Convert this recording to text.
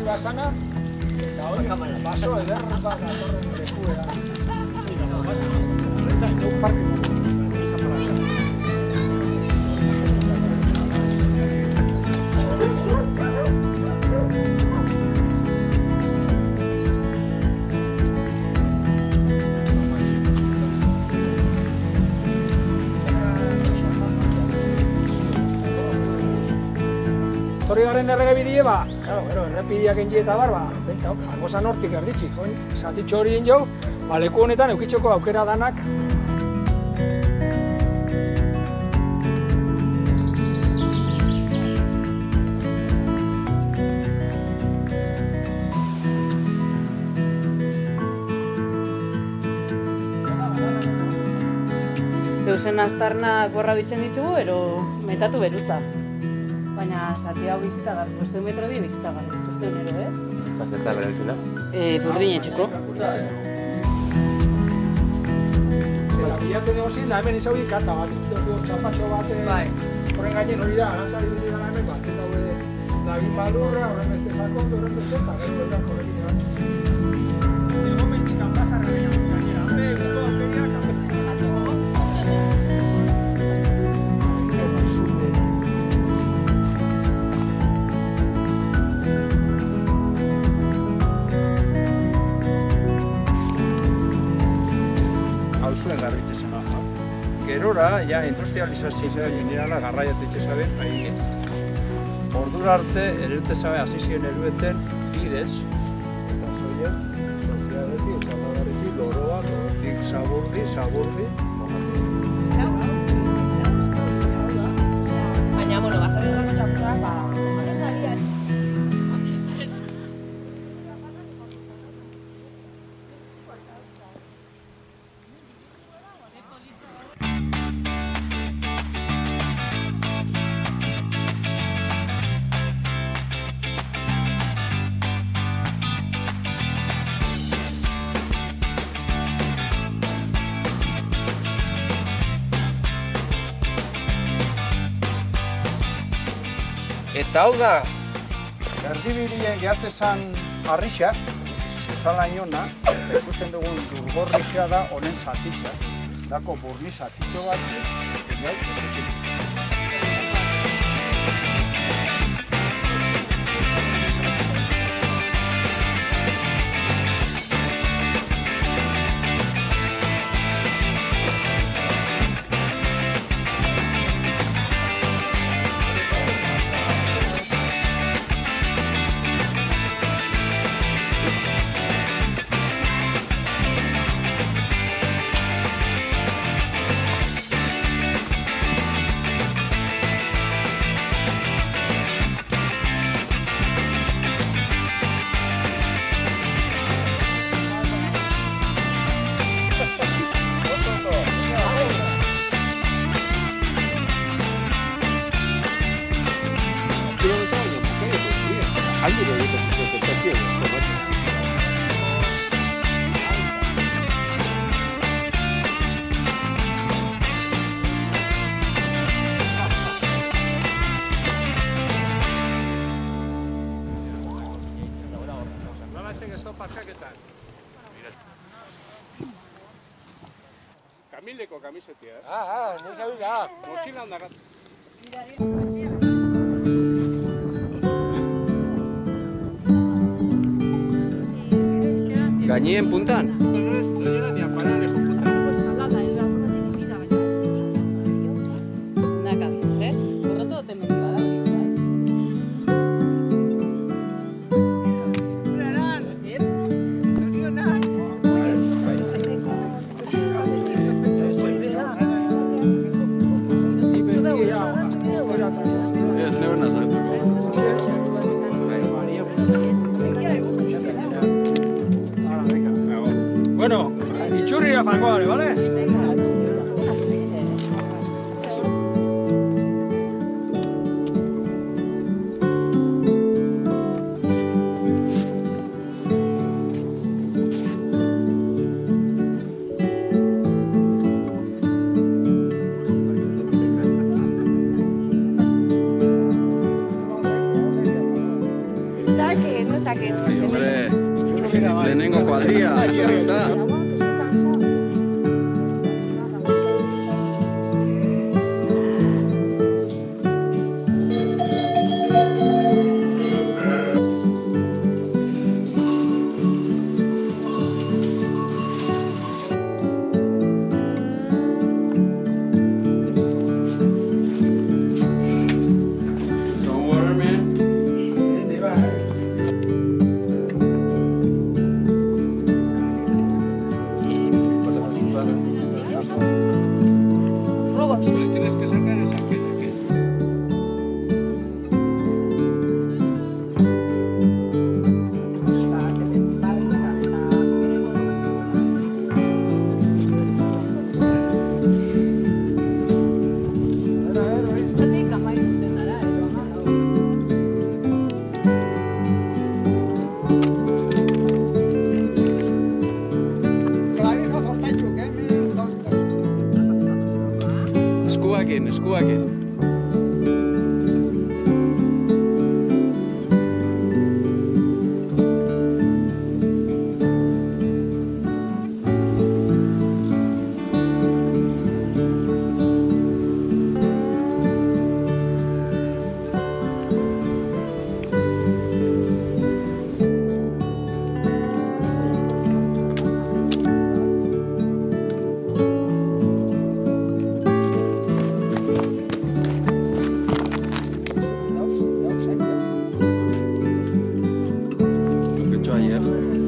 Basana, eta hori, baso ederra bat datorren lekuera. Baso, eta ino parke esa parada. Torri garen erregebidie, errepideak engi eta bar, gozan hortik erditzik. Zatitxo horien jau, leku honetan eukitzeko aukera danak. Eusen aztarnak gorra bitzen ditugu, ero metatu berutza. Baina zati hau bizitagarri, 500 metro di bizitagarri, 500 ero, ez? Zertan erabiltzen da? Burdinetxeko. Eta bilatzen egozin, da hemen izau kata bat, uste oso txapatxo bat, horren gainen hori da, arantzari dira hemen batzen daue lagin balurra, horren beste sakondu, horren beste, eta gero horren horrekin bat. Ego mendik anpasarra behiago gainera, hambe, guko aukeriak, zuen garritxesan. Gerora, ja, industrializazioa generala garraiatu itxesaben, ordura arte, erutezabe hasi ziren erueten bidez, eta zoien, sozialetik, zagarretik, loroa, lorotik, zaburdi, Baina, bueno, basarren txapura, anesariari. Eta hau da, erdibirien gehatzezan harrixa, zezala inona, ikusten dugun durgorrixa da honen zatixa. Dako burni zatitxo bat, gai, ezekin. Kamileko kamisetiaz. nire zabila. Motxila handaraz. Gainien puntan? Bueno, itxurrira fango gare, bale? zurekin. Hombre, lehenengoko aldia, ez da? Some water, man. Robot. Tienes que sacar esa que eskuakin. Lo que he hecho ayer.